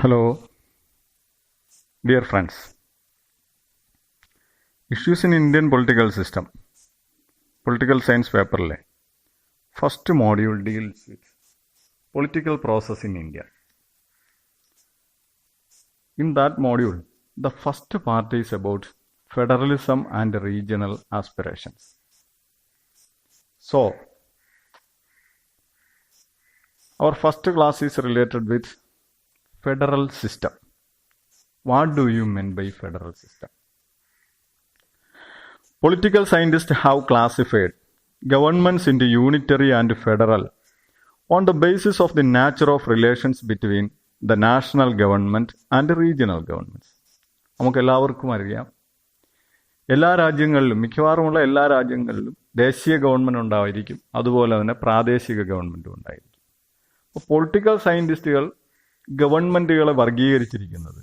Hello, dear friends. Issues in Indian political system. Political science paper. First module deals with political process in India. In that module, the first part is about federalism and regional aspirations. So, our first class is related with federal system. What do you mean by federal system? Political scientists have classified governments into unitary and federal on the basis of the nature of relations between the national government and regional governments. നമുക്ക് എല്ലാവർക്കും അറിയാം, എല്ലാ രാജ്യങ്ങളിലും, മിക്കവാറുമുള്ള എല്ലാ രാജ്യങ്ങളിലും ദേശീയ government ഉണ്ടായിരിക്കും, അതുപോലെ തന്നെ പ്രാദേശിക ഗവൺമെൻറ്റും ഉണ്ടായിരിക്കും. അപ്പോൾ പൊളിറ്റിക്കൽ സയൻറ്റിസ്റ്റുകൾ ഗവൺമെൻറ്റുകളെ വർഗീകരിച്ചിരിക്കുന്നത്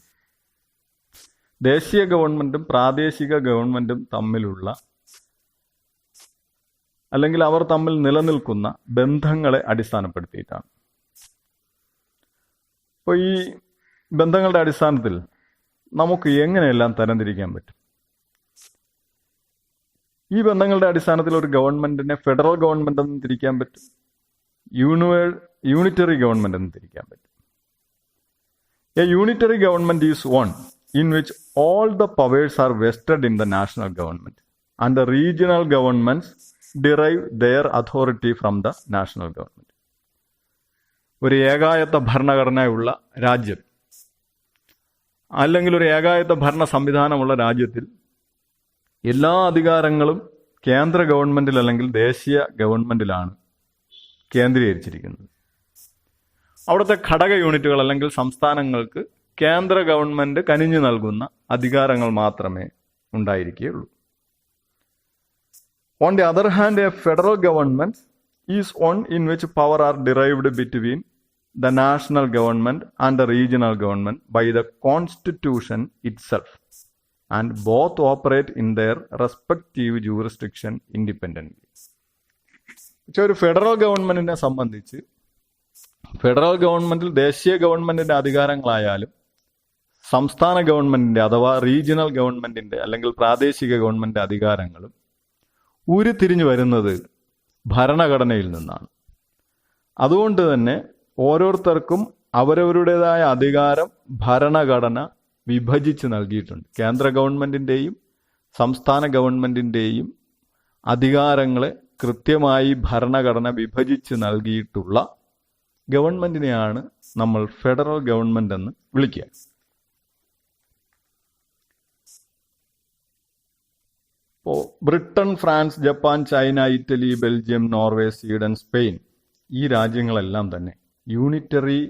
ദേശീയ ഗവൺമെൻറ്റും പ്രാദേശിക ഗവൺമെൻറ്റും തമ്മിലുള്ള അല്ലെങ്കിൽ അവർ തമ്മിൽ നിലനിൽക്കുന്ന ബന്ധങ്ങളെ അടിസ്ഥാനപ്പെടുത്തിയിട്ടാണ്. അപ്പോൾ ഈ ബന്ധങ്ങളുടെ അടിസ്ഥാനത്തിൽ നമുക്ക് എങ്ങനെയെല്ലാം തരംതിരിക്കാൻ പറ്റും? ഈ ബന്ധങ്ങളുടെ അടിസ്ഥാനത്തിൽ ഒരു ഗവൺമെന്റിനെ ഫെഡറൽ ഗവൺമെന്റ് എന്ന് തിരിക്കാൻ പറ്റും, യൂണിറ്ററി ഗവൺമെന്റ് എന്ന് തിരിക്കാൻ പറ്റും. A unitary government is one in which all the powers are vested in the national government and the regional governments derive their authority from the national government. ഒരു ഏകായത്ത ഭരണഘടനയുള്ള രാജ്യം അല്ലെങ്കിൽ ഒരു ഏകായത്ത ഭരണ സംവിധാനമുള്ള രാജ്യത്തിൽ എല്ലാ അധികാരങ്ങളും കേന്ദ്ര ഗവൺമെന്റിൽ അല്ലെങ്കിൽ ദേശീയ ഗവൺമെന്റിലാണ് കേന്ദ്രീകരിച്ചിരിക്കുന്നത്. അവിടുത്തെ ഘടക യൂണിറ്റുകൾ അല്ലെങ്കിൽ സംസ്ഥാനങ്ങൾക്ക് കേന്ദ്ര ഗവൺമെന്റ് കനിഞ്ഞു നൽകുന്ന അധികാരങ്ങൾ മാത്രമേ ഉണ്ടായിരിക്കുകയുള്ളൂ. On the other hand, a federal government is one in which power are derived between the national government and the regional government by the constitution itself, and both operate in their respective jurisdiction independently. ഒരു federal ഗവൺമെന്റിനെ സംബന്ധിച്ച് federal ഗവൺമെന്റിൽ ദേശീയ ഗവൺമെന്റിന്റെ അധികാരങ്ങളായാലും സംസ്ഥാന ഗവൺമെന്റിന്റെ അഥവാ regional ഗവൺമെന്റിന്റെ അല്ലെങ്കിൽ പ്രാദേശിക ഗവൺമെന്റിന്റെ അധികാരങ്ങളും ഉരുത്തിരിഞ്ഞു വരുന്നത് ഭരണഘടനയിൽ നിന്നാണ്. അതുകൊണ്ട് തന്നെ ഓരോരുത്തർക്കും അവരവരുടേതായ അധികാരം ഭരണഘടന വിഭജിച്ച് നൽകിയിട്ടുണ്ട്. കേന്ദ്ര ഗവൺമെന്റിന്റെയും സംസ്ഥാന ഗവൺമെന്റിന്റെയും അധികാരങ്ങളെ കൃത്യമായി ഭരണഘടന വിഭജിച്ച് നൽകിയിട്ടുള്ള ഗവൺമെന്റിനെയാണ് നമ്മൾ ഫെഡറൽ ഗവൺമെന്റ് എന്ന് വിളിക്കുക. ഇപ്പോൾ Britain, France, Japan, China, Italy, Belgium, Norway, Sweden, Spain ഈ രാജ്യങ്ങളെല്ലാം തന്നെ യൂണിറ്ററി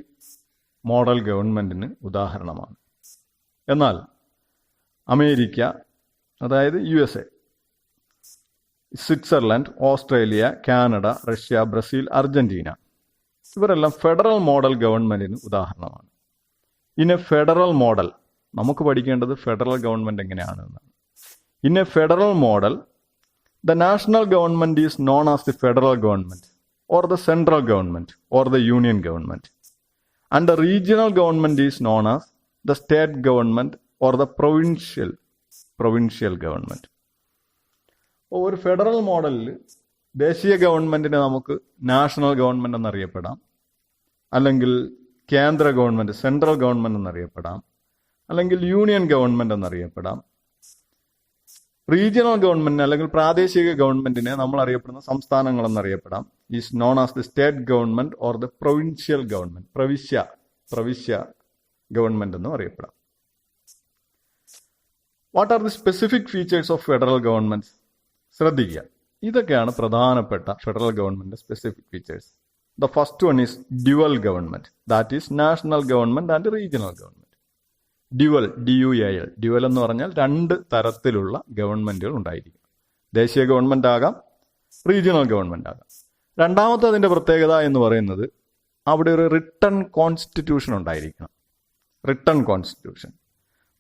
മോഡൽ ഗവൺമെന്റിന് ഉദാഹരണമാണ്. എന്നാൽ അമേരിക്ക, അതായത് USA, Switzerland, Australia, Canada, Russia, Brazil, Argentina ഇവരെല്ലാം ഫെഡറൽ മോഡൽ ഗവൺമെന്റിന് ഉദാഹരണമാണ്. ഇനി ഫെഡറൽ മോഡൽ നമുക്ക് പഠിക്കേണ്ടത് ഫെഡറൽ ഗവൺമെന്റ് എങ്ങനെയാണ് എന്നാണ്. In A federal model, the national government is known as the federal government or the central government or the union government, and the regional government is known as the state government or the provincial government. ഒരു federal മോഡലിൽ ദേശീയ ഗവൺമെന്റിനെ നമുക്ക് national government എന്നറിയപ്പെടാം, അല്ലെങ്കിൽ കേന്ദ്ര government central government എന്നറിയപ്പെടാം, അല്ലെങ്കിൽ union government എന്നറിയപ്പെടാം. Regional ഗവൺമെന്റിനെ അല്ലെങ്കിൽ പ്രാദേശിക ഗവൺമെന്റിനെ നമ്മൾ അറിയപ്പെടുന്ന സംസ്ഥാനങ്ങൾ എന്നറിയപ്പെടാം. Is known as the state government or the provincial government, പ്രവിശ്യ ഗവൺമെന്റ് എന്നും അറിയപ്പെടാം. What are the specific features of federal government? ശ്രദ്ധിക്കുക, ഇതൊക്കെയാണ് പ്രധാനപ്പെട്ട federal government specific features. The first one is dual government, that is national government and regional government. Dual, DUAL, dual എന്ന് പറഞ്ഞാൽ രണ്ട് തരത്തിലുള്ള ഗവൺമെന്റുകൾ ഉണ്ടായിരിക്കും. ദേശീയ ഗവൺമെന്റ് ആകാം, റീജിയണൽ ഗവൺമെന്റ് ആകാം. രണ്ടാമത്തെ അതിന്റെ പ്രത്യേകത എന്ന് പറയുന്നത് അവിടെ ഒരു റിട്ടൺ കോൺസ്റ്റിറ്റ്യൂഷൻ ഉണ്ടായിരിക്കണം, written constitution.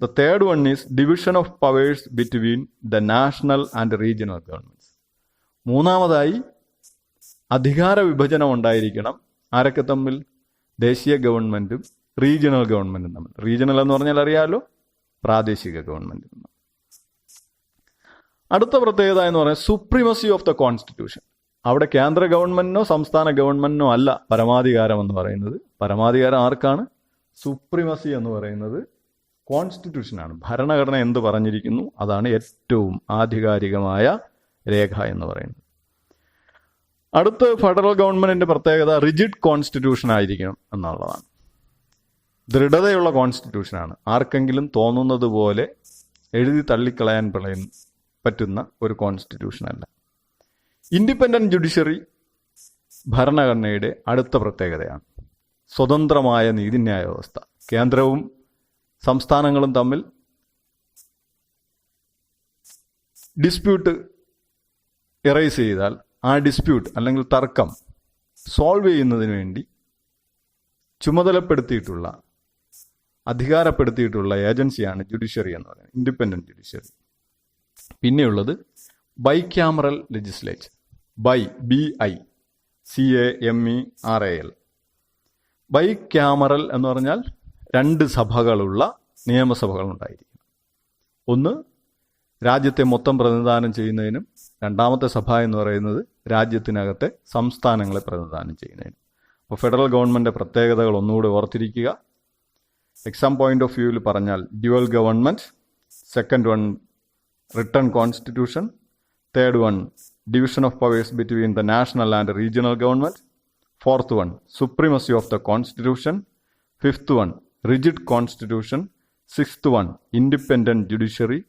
The third one is division of powers between the national and regional governments. മൂന്നാമതായി അധികാര വിഭജനം ഉണ്ടായിരിക്കണം. ആരൊക്കെ തമ്മിൽ? ദേശീയ ഗവൺമെന്റും റീജിയണൽ ഗവൺമെൻറ്റും തമ്മിൽ. റീജിയണൽ എന്ന് പറഞ്ഞാൽ അറിയാമല്ലോ, പ്രാദേശിക ഗവൺമെൻറ്. അടുത്ത പ്രത്യേകത എന്ന് പറഞ്ഞാൽ സുപ്രീമസി ഓഫ് ദ കോൺസ്റ്റിറ്റ്യൂഷൻ. അവിടെ കേന്ദ്ര ഗവൺമെന്റിനോ സംസ്ഥാന ഗവൺമെന്റിനോ അല്ല പരമാധികാരം എന്ന് പറയുന്നത്. പരമാധികാരം ആർക്കാണ്? സുപ്രീമസി എന്ന് പറയുന്നത് കോൺസ്റ്റിറ്റ്യൂഷനാണ്. ഭരണഘടന എന്ത് പറഞ്ഞിരിക്കുന്നു അതാണ് ഏറ്റവും ആധികാരികമായ രേഖ എന്ന് പറയുന്നത്. അടുത്ത ഫെഡറൽ ഗവൺമെന്റിന്റെ പ്രത്യേകത റിജിഡ് കോൺസ്റ്റിറ്റ്യൂഷൻ ആയിരിക്കണം എന്നുള്ളതാണ്. ദൃഢതയുള്ള കോൺസ്റ്റിറ്റ്യൂഷനാണ്. ആർക്കെങ്കിലും തോന്നുന്നത് പോലെ എഴുതി തള്ളിക്കളയാൻ പറ്റുന്ന ഒരു കോൺസ്റ്റിറ്റ്യൂഷൻ അല്ല. ഇൻഡിപെൻഡന്റ് ജുഡീഷ്യറി ഭരണഘടനയുടെ അടുത്ത പ്രത്യേകതയാണ്. സ്വതന്ത്രമായ നീതിന്യായ വ്യവസ്ഥ. കേന്ദ്രവും സംസ്ഥാനങ്ങളും തമ്മിൽ ഡിസ്പ്യൂട്ട് എറേസ് ചെയ്താൽ ആ ഡിസ്പ്യൂട്ട് അല്ലെങ്കിൽ തർക്കം സോൾവ് ചെയ്യുന്നതിന് വേണ്ടി ചുമതലപ്പെടുത്തിയിട്ടുള്ള, അധികാരപ്പെടുത്തിയിട്ടുള്ള ഏജൻസിയാണ് ജുഡീഷ്യറി എന്ന് പറയുന്നത്, ഇൻഡിപെൻഡന്റ് ജുഡീഷ്യറി. പിന്നെയുള്ളത് ബൈക്യാമറൽ ലെജിസ്ലേച്ചർ. BICAMERAL. ബൈക്യാമറൽ എന്ന് പറഞ്ഞാൽ 2 സഭകളുള്ള നിയമസഭകൾ ഉണ്ടായിരിക്കും. ഒന്ന് രാജ്യത്തെ മൊത്തം പ്രതിനിധാനം ചെയ്യുന്നതിനും രണ്ടാമത്തെ സഭ എന്ന് പറയുന്നത് രാജ്യത്തിനകത്തെ സംസ്ഥാനങ്ങളെ പ്രതിനിധാനം ചെയ്യുന്നതിനും. അപ്പോൾ ഫെഡറൽ ഗവൺമെൻറ് പ്രത്യേകതകൾ ഒന്നുകൂടി ഓർത്തിരിക്കുക. എക്സാം പോയിന്റ് ഓഫ് വ്യൂവിൽ പറഞ്ഞാൽ dual government, second one written constitution, third one division of powers between the national and regional government, fourth one supremacy of the constitution, fifth one rigid constitution, sixth one independent judiciary,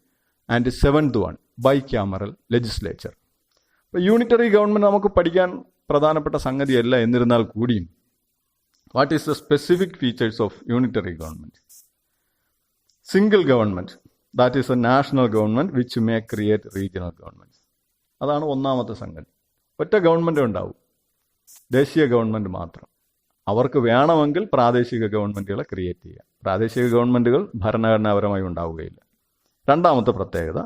and seventh one bicameral legislature. Unitary government നമുക്ക് പഠിക്കാൻ പ്രധാനപ്പെട്ട സംഗതിയല്ല, എന്നിരുന്നാൽ കൂടിയും what is the specific features of unitary government? Single government, that is A national government which may create regional government. അതാണ് ഒന്നാമത്തെ സംഗതി. ഒറ്റ government ഉണ്ടാവും, ദേശീയ ഗവൺമെന്റ് മാത്രം. അവർക്ക് വേണമെങ്കിൽ പ്രാദേശിക ഗവൺമെന്റുകളെ ക്രിയേറ്റ് ചെയ്യാം. പ്രാദേശിക ഗവൺമെന്റുകൾ ഭരണഘടനാപരമായി ഉണ്ടാവുകയില്ല. രണ്ടാമത്തെ പ്രത്യേകത,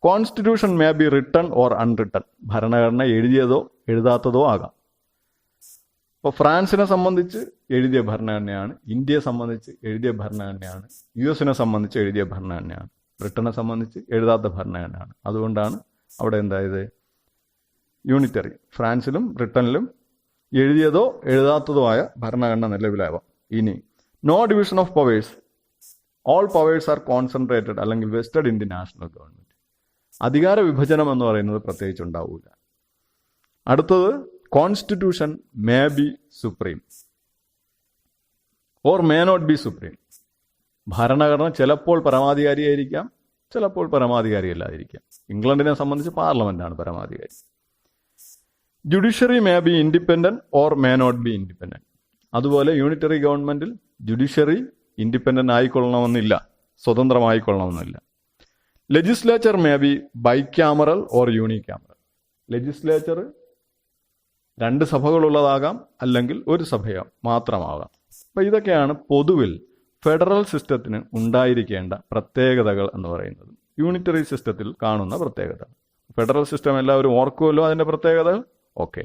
constitution may be written or unwritten. ഭരണഘടന എഴുതിയതോ എഴുതാത്തതോ ആകാം. ഇപ്പോൾ ഫ്രാൻസിനെ സംബന്ധിച്ച് എഴുതിയ ഭരണഘടനയാണ്, ഇന്ത്യയെ സംബന്ധിച്ച് എഴുതിയ ഭരണഘടനയാണ്, US സംബന്ധിച്ച് എഴുതിയ ഭരണഘടനയാണ്, ബ്രിട്ടനെ സംബന്ധിച്ച് എഴുതാത്ത ഭരണഘടനയാണ്. അതുകൊണ്ടാണ് അവിടെ എന്തായത്, യൂണിറ്ററി. ഫ്രാൻസിലും ബ്രിട്ടനിലും എഴുതിയതോ എഴുതാത്തതോ ആയ ഭരണഘടന നിലവിലാവാം. ഇനി no division of powers, all powers are concentrated അല്ലെങ്കിൽ vested in the national government. അധികാര വിഭജനം എന്ന് പറയുന്നത് പ്രത്യേകിച്ച് ഉണ്ടാവില്ല. അടുത്തത് constitution may be supreme or may not be supreme. ഭരണഘടന ചിലപ്പോൾ പരമാധികാരിയായിരിക്കാം, ചിലപ്പോൾ പരമാധികാരിയല്ലാതിരിക്കാം. ഇംഗ്ലണ്ടിനെ സംബന്ധിച്ച് പാർലമെന്റാണ് പരമാധികാരി. Judiciary may be independent or may not be independent. അതുപോലെ യൂണിറ്ററി ഗവൺമെന്റിൽ ജുഡീഷ്യറി ഇൻഡിപെൻഡന്റ് ആയിക്കൊള്ളണമെന്നില്ല, സ്വതന്ത്രമായിക്കൊള്ളണമെന്നില്ല. Legislature may be bicameral or unicameral. Legislature 2 സഭകളുള്ളതാകാം, അല്ലെങ്കിൽ ഒരു സഭയോ മാത്രമാകാം. അപ്പം ഇതൊക്കെയാണ് പൊതുവിൽ ഫെഡറൽ സിസ്റ്റത്തിന് ഉണ്ടായിരിക്കേണ്ട പ്രത്യേകതകൾ എന്ന് പറയുന്നത്. യൂണിറ്ററി സിസ്റ്റത്തിൽ കാണുന്ന പ്രത്യേകത. ഫെഡറൽ സിസ്റ്റം എല്ലാവരും ഓർക്കുമല്ലോ അതിൻ്റെ പ്രത്യേകതകൾ. ഓക്കെ,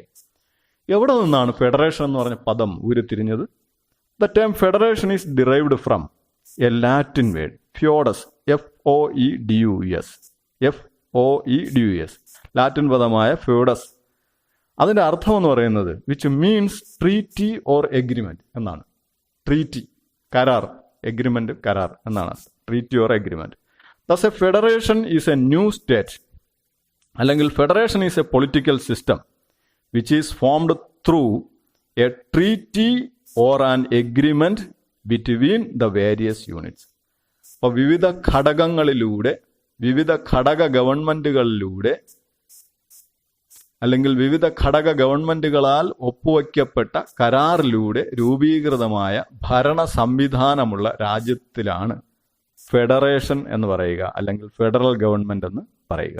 എവിടെ നിന്നാണ് ഫെഡറേഷൻ എന്ന് പറഞ്ഞ പദം ഉരുത്തിരിഞ്ഞത്? The term federation is derived from a Latin word foedus, FOEDUS. Latin പദമായ ഫ്യോഡസ്. അതിൻ്റെ അർത്ഥം എന്ന് പറയുന്നത് which means treaty or agreement എന്നാണ്. ട്രീറ്റി കരാർ, എഗ്രിമെന്റ് കരാർ എന്നാണ്. Treaty or agreement. Thus a federation is a new state, അല്ലെങ്കിൽ federation is a political system which is formed through a treaty or an agreement between the various units. അപ്പോൾ വിവിധ ഘടകങ്ങളിലൂടെ, വിവിധ ഘടക ഗവൺമെന്റുകളിലൂടെ, അല്ലെങ്കിൽ വിവിധ ഘടക ഗവൺമെന്റുകളാൽ ഒപ്പുവയ്ക്കപ്പെട്ട കരാറിലൂടെ രൂപീകൃതമായ ഭരണ സംവിധാനമുള്ള രാജ്യത്തിലാണ് ഫെഡറേഷൻ എന്ന് പറയുക, അല്ലെങ്കിൽ ഫെഡറൽ ഗവൺമെന്റ് എന്ന് പറയുക.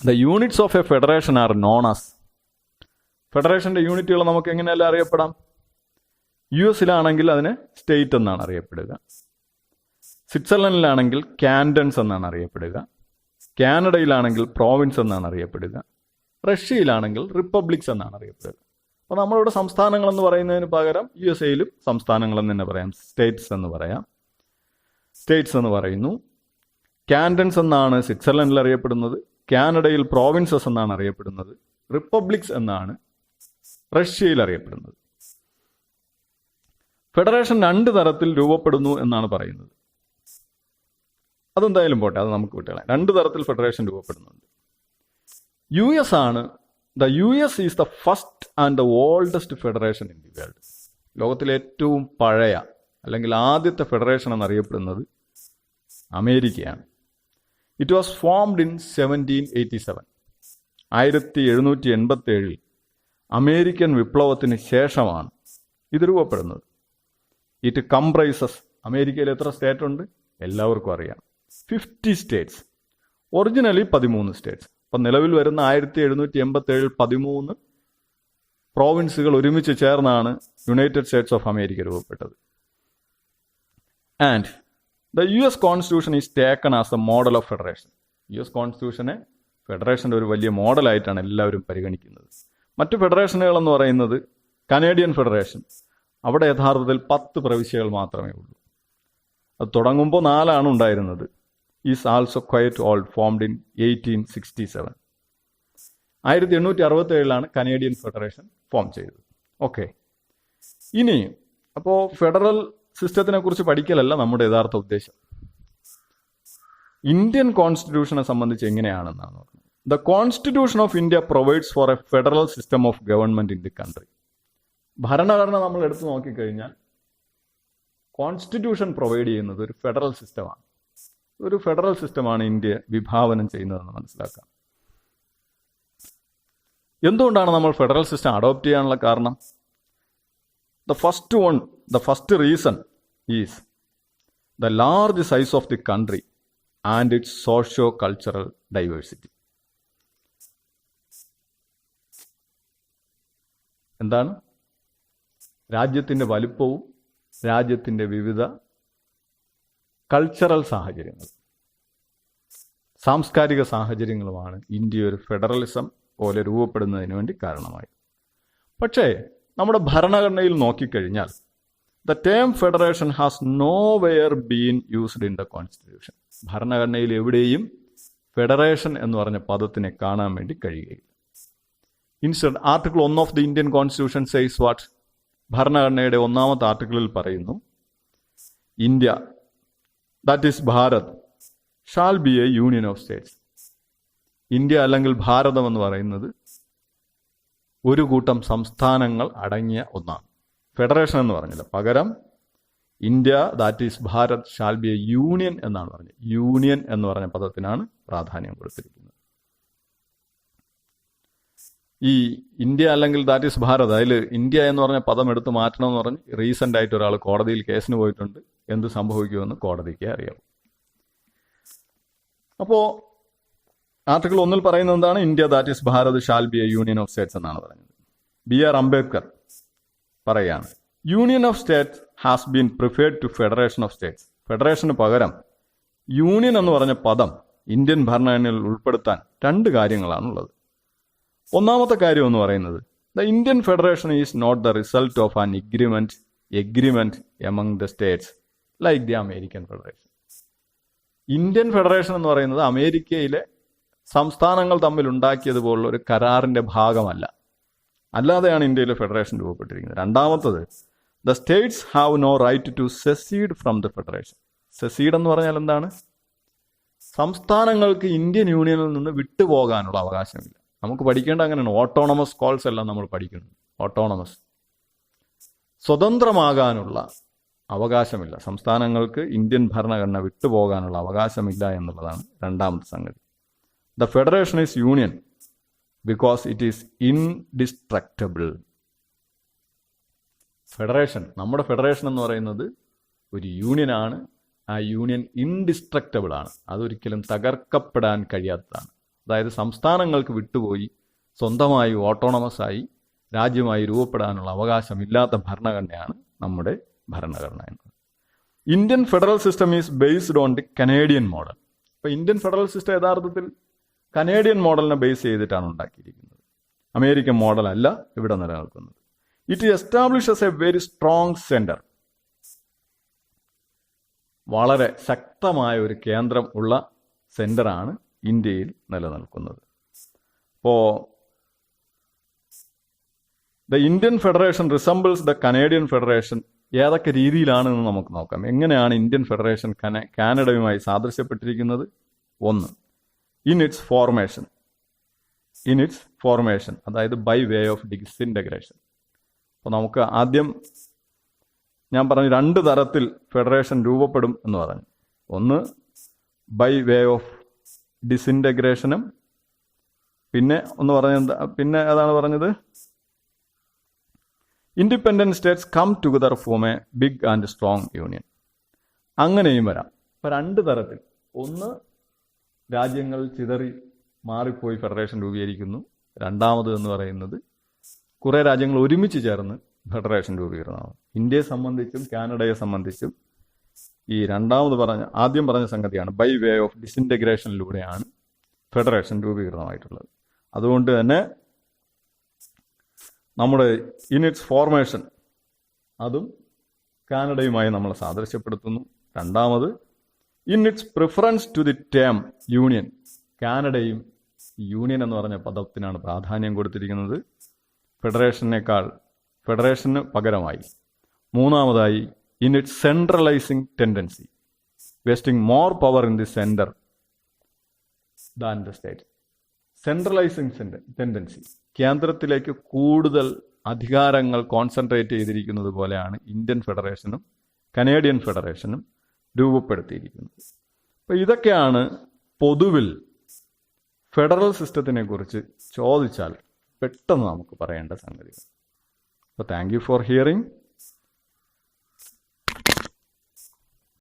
The units of a federation are known as. ഫെഡറേഷന്റെ യൂണിറ്റുകൾ നമുക്ക് എങ്ങനെയല്ല അറിയപ്പെടാം? US അതിന് സ്റ്റേറ്റ് എന്നാണ് അറിയപ്പെടുക. സ്വിറ്റ്സർലൻഡിലാണെങ്കിൽ കാൻഡൻസ് എന്നാണ് അറിയപ്പെടുക. കാനഡയിലാണെങ്കിൽ പ്രോവിൻസ് എന്നാണ് അറിയപ്പെടുക. റഷ്യയിലാണെങ്കിൽ റിപ്പബ്ലിക്സ് എന്നാണ് അറിയപ്പെടുക. അപ്പോൾ നമ്മളിവിടെ സംസ്ഥാനങ്ങൾ എന്ന് പറയുന്നതിന് പകരം USA സംസ്ഥാനങ്ങളെന്ന് തന്നെ പറയാം, സ്റ്റേറ്റ്സ് എന്ന് പറയാം. സ്റ്റേറ്റ്സ് എന്ന് പറയുന്നു. കാൻഡൻസ് എന്നാണ് സ്വിറ്റ്സർലൻഡിൽ അറിയപ്പെടുന്നത്. കാനഡയിൽ പ്രോവിൻസസ് എന്നാണ് അറിയപ്പെടുന്നത്. റിപ്പബ്ലിക്സ് എന്നാണ് റഷ്യയിൽ അറിയപ്പെടുന്നത്. ഫെഡറേഷൻ 2 തരത്തിൽ രൂപപ്പെടുന്നു എന്നാണ് പറയുന്നത്. അതെന്തായാലും പോട്ടെ, അത് നമുക്ക് വിട്ടുകളയാം. 2 തരത്തിൽ ഫെഡറേഷൻ രൂപപ്പെടുന്നുണ്ട്. US ആണ്, the US is the first and the oldest federation in the world. ലോകത്തിലെ ഏറ്റവും പഴയ അല്ലെങ്കിൽ ആദ്യത്തെ ഫെഡറേഷൻ എന്നറിയപ്പെടുന്നത് അമേരിക്കയാണ്. It was formed in 1787. 1787 American വിപ്ലവത്തിന് ശേഷമാണ് ഇത് രൂപപ്പെടുന്നത്. ഇറ്റ് കംപ്രൈസസ്, അമേരിക്കയിൽ എത്ര സ്റ്റേറ്റ് ഉണ്ട് എല്ലാവർക്കും അറിയാം, 50 സ്റ്റേറ്റ്സ്. Originally 13 States. അപ്പം നിലവിൽ വരുന്ന 1787 13 പ്രോവിൻസുകൾ ഒരുമിച്ച് ചേർന്നാണ് യുണൈറ്റഡ് സ്റ്റേറ്റ്സ് ഓഫ് അമേരിക്ക രൂപപ്പെട്ടത്. And the US constitution is taken as A model of federation. US കോൺസ്റ്റിറ്റ്യൂഷനെ ഫെഡറേഷൻ്റെ ഒരു വലിയ മോഡലായിട്ടാണ് എല്ലാവരും പരിഗണിക്കുന്നത്. മറ്റു ഫെഡറേഷനുകൾ എന്ന് പറയുന്നത് കനേഡിയൻ ഫെഡറേഷൻ, അവിടെ യഥാർത്ഥത്തിൽ 10 പ്രവിശ്യകൾ മാത്രമേ ഉള്ളൂ. അത് തുടങ്ങുമ്പോൾ 4 ഉണ്ടായിരുന്നത്. Is also quiet old, formed in 1867. 1867 Canadian federation form ചെയ്തത്. ഓക്കെ, ഇനി അപ്പോൾ ഫെഡറൽ സിസ്റ്റത്തിനെ കുറിച്ച് പഠിക്കലല്ല നമ്മുടെ യഥാർത്ഥ ഉദ്ദേശം. ഇന്ത്യൻ കോൺസ്റ്റിറ്റ്യൂഷനെ സംബന്ധിച്ച് എങ്ങനെയാണെന്നാണ് പറഞ്ഞത്. The constitution of India provides for A federal system of government in the country. ഭരണഘടന നമ്മൾ എടുത്തു നോക്കിക്കഴിഞ്ഞാൽ കോൺസ്റ്റിറ്റ്യൂഷൻ പ്രൊവൈഡ് ചെയ്യുന്നത് ഒരു ഫെഡറൽ സിസ്റ്റമാണ്. ഒരു ഫെഡറൽ സിസ്റ്റമാണ് ഇന്ത്യ വിഭാവനം ചെയ്യുന്നതെന്ന് മനസ്സിലാക്കാം. എന്തുകൊണ്ടാണ് നമ്മൾ ഫെഡറൽ സിസ്റ്റം അഡോപ്റ്റ് ചെയ്യാനുള്ള കാരണം? The first reason is the large size of the country and its socio-cultural diversity. എന്താണ്? രാജ്യത്തിൻ്റെ വലിപ്പവും രാജ്യത്തിൻ്റെ വിവിധ കൾച്ചറൽ സാഹചര്യങ്ങൾ, സാംസ്കാരിക സാഹചര്യങ്ങളുമാണ് ഇന്ത്യ ഒരു ഫെഡറലിസം പോലെ രൂപപ്പെടുന്നതിന് വേണ്ടി കാരണമായി. പക്ഷേ നമ്മുടെ ഭരണഘടനയിൽ നോക്കിക്കഴിഞ്ഞാൽ the term federation has nowhere been used in the constitution. ഭരണഘടനയിൽ എവിടെയും ഫെഡറേഷൻ എന്ന് പറഞ്ഞ പദത്തിനെ കാണാൻ വേണ്ടി കഴിയുകയില്ല. Instead article 1 of the Indian constitution says what? ഭരണഘടനയുടെ 1ാമത്തെ ആർട്ടിക്കിളിൽ പറയുന്നു, India, that is Bharat, shall be a union of states. India അല്ലെങ്കിൽ ഭാരതം എന്ന് പറയുന്നത് ഒരു കൂട്ടം സംസ്ഥാനങ്ങൾ അടങ്ങിയ ഒന്നാണ്. ഫെഡറേഷൻ എന്ന് പറഞ്ഞില്ല, പകരം India, that is Bharat, shall be a union എന്നാണ് പറഞ്ഞത്. യൂണിയൻ എന്ന് പറഞ്ഞ പദത്തിനാണ് പ്രാധാന്യം കൊടുത്തിരിക്കുന്നത്. ഈ ഇന്ത്യ അല്ലെങ്കിൽ ദാറ്റ് ഈസ് ഭാരത്, അതിൽ ഇന്ത്യ എന്ന് പറഞ്ഞ പദം എടുത്ത് മാറ്റണമെന്ന് പറഞ്ഞ് റീസെൻ്റ് ആയിട്ട് ഒരാൾ കോടതിയിൽ കേസിന് പോയിട്ടുണ്ട്. എന്ത് സംഭവിക്കുമെന്ന് കോടതിക്ക് അറിയാവും. അപ്പോൾ ആർട്ടിക്കിൾ 1 പറയുന്നത് എന്താണ്? India, that is Bharat, shall be a union of states എന്നാണ് പറഞ്ഞത്. BR അംബേദ്കർ പറയാണ്, union of states has been preferred to federation of states. ഫെഡറേഷന് പകരം യൂണിയൻ എന്ന് പറഞ്ഞ പദം ഇന്ത്യൻ ഭരണഘടനയിൽ ഉൾപ്പെടുത്താൻ 2 കാര്യങ്ങളാണുള്ളത്. 1ാമത്തെ കാര്യം എന്ന് പറയുന്നത്, the Indian federation is not the result of an agreement among the states like the American federation. Indian federation എന്ന് പറയുന്നത് അമേരിക്കയിലെ സംസ്ഥാനങ്ങൾ തമ്മിൽ ഉണ്ടാക്കിയതുപോലുള്ള ഒരു കരാറിന്റെ ഭാഗമല്ല. അല്ലാതെയാണ് ഇന്ത്യയിലെ ഫെഡറേഷൻ രൂപപ്പെട്ടിരിക്കുന്നത്. 2ാമത്തത്, the states have no right to secede from the federation. Secede എന്ന് പറഞ്ഞാൽ എന്താണ്? സംസ്ഥാനങ്ങൾക്ക് ഇന്ത്യൻ യൂണിയനിൽ നിന്ന് വിട്ടുപോകാനുള്ള അവകാശമില്ല. നമുക്ക് പഠിക്കേണ്ട അങ്ങനെയാണ്. ഓട്ടോണമസ് കോൾസ് എല്ലാം നമ്മൾ പഠിക്കുന്നുണ്ട്. ഓട്ടോണമസ്, സ്വതന്ത്രമാകാനുള്ള അവകാശമില്ല. സംസ്ഥാനങ്ങൾക്ക് ഇന്ത്യൻ ഭരണഘടന വിട്ടുപോകാനുള്ള അവകാശമില്ല എന്നുള്ളതാണ് 2ാമത്തെ സംഗതി. The federation is union because it is indestructible. Federation, നമ്മുടെ ഫെഡറേഷൻ എന്ന് പറയുന്നത് ഒരു യൂണിയനാണ്. ആ യൂണിയൻ ഇൻഡിസ്ട്രക്റ്റബിൾ ആണ്. അതൊരിക്കലും തകർക്കപ്പെടാൻ കഴിയാത്തതാണ്. അതായത് സംസ്ഥാനങ്ങൾക്ക് വിട്ടുപോയി സ്വന്തമായി ഓട്ടോണമസ് ആയി രാജ്യമായി രൂപപ്പെടാനുള്ള അവകാശമില്ലാത്ത ഭരണഘടനയാണ് നമ്മുടെ ഭരണഘടന എന്നത്. Indian federal system is based on the Canadian model. അപ്പോൾ ഇന്ത്യൻ ഫെഡറൽ സിസ്റ്റം യഥാർത്ഥത്തിൽ കനേഡിയൻ മോഡലിനെ ബേസ് ചെയ്തിട്ടാണ് ഉണ്ടാക്കിയിരിക്കുന്നത്. അമേരിക്കൻ മോഡൽ അല്ല ഇവിടെ നിലനിൽക്കുന്നത്. It establishes A very strong centre. വളരെ ശക്തമായ ഒരു കേന്ദ്രം ഉള്ള സെന്ററാണ് ഇന്ത്യയിൽ നിലനിൽക്കുന്നത്. അപ്പോൾ the Indian federation resembles the Canadian federation. ഏതൊക്കെ രീതിയിലാണെന്ന് നമുക്ക് നോക്കാം. എങ്ങനെയാണ് ഇന്ത്യൻ ഫെഡറേഷൻ കാനഡയുമായി സാദൃശ്യപ്പെട്ടിരിക്കുന്നത്? ഒന്ന്, ഇൻ ഇറ്റ്സ് ഫോർമേഷൻ, അതായത് ബൈ വേ ഓഫ് ഡിസിൻറ്റഗ്രേഷൻ. അപ്പോൾ നമുക്ക് ആദ്യം ഞാൻ പറഞ്ഞു 2 തരത്തിൽ ഫെഡറേഷൻ രൂപപ്പെടും എന്ന് പറഞ്ഞു. ഒന്ന് ബൈ വേ ഓഫ് ഡിസിൻറ്റഗ്രേഷനും, പിന്നെ ഏതാണ് പറഞ്ഞത്? Independent states come together form a big and strong union. അങ്ങനെയും വരാം. ഇപ്പൊ 2 തരത്തിൽ. ഒന്ന്, രാജ്യങ്ങൾ ചിതറി മാറിപ്പോയി ഫെഡറേഷൻ രൂപീകരിക്കുന്നു. രണ്ടാമത് എന്ന് പറയുന്നത് കുറെ രാജ്യങ്ങൾ ഒരുമിച്ച് ചേർന്ന് ഫെഡറേഷൻ രൂപീകരണമാകും. ഇന്ത്യയെ സംബന്ധിച്ചും കാനഡയെ സംബന്ധിച്ചും ഈ ആദ്യം പറഞ്ഞ സംഗതിയാണ് ബൈ വേ ഓഫ് ഡിസിൻറ്റഗ്രേഷനിലൂടെയാണ് ഫെഡറേഷൻ രൂപീകരണമായിട്ടുള്ളത്. അതുകൊണ്ട് തന്നെ നമ്മുടെ ഇൻ ഇറ്റ്സ് ഫോർമേഷൻ അതും കാനഡയുമായി നമ്മൾ സാദൃശ്യപ്പെടുത്തുന്നു. രണ്ടാമത് in its preference to the term union. കാനഡയും യൂണിയൻ എന്ന് പറഞ്ഞ പദത്തിനാണ് പ്രാധാന്യം കൊടുത്തിരിക്കുന്നത് ഫെഡറേഷന് പകരമായി. മൂന്നാമതായി in its centralising tendency, vesting more power in the centre than the state. Centralising tendency, കേന്ദ്രത്തിലേക്ക് കൂടുതൽ അധികാരങ്ങൾ കോൺസെൻട്രേറ്റ് ചെയ്തിരിക്കുന്നത് പോലെയാണ് ഇന്ത്യൻ ഫെഡറേഷനും കനേഡിയൻ ഫെഡറേഷനും രൂപപ്പെടുത്തിയിരിക്കുന്നത്. അപ്പോൾ ഇതൊക്കെയാണ് പൊതുവിൽ ഫെഡറൽ സിസ്റ്റത്തിനെ കുറിച്ച് ചോദിച്ചാൽ പെട്ടെന്ന് നമുക്ക് പറയേണ്ട സംഗതികൾ. അപ്പോൾ താങ്ക് യു ഫോർ ഹിയറിംഗ്.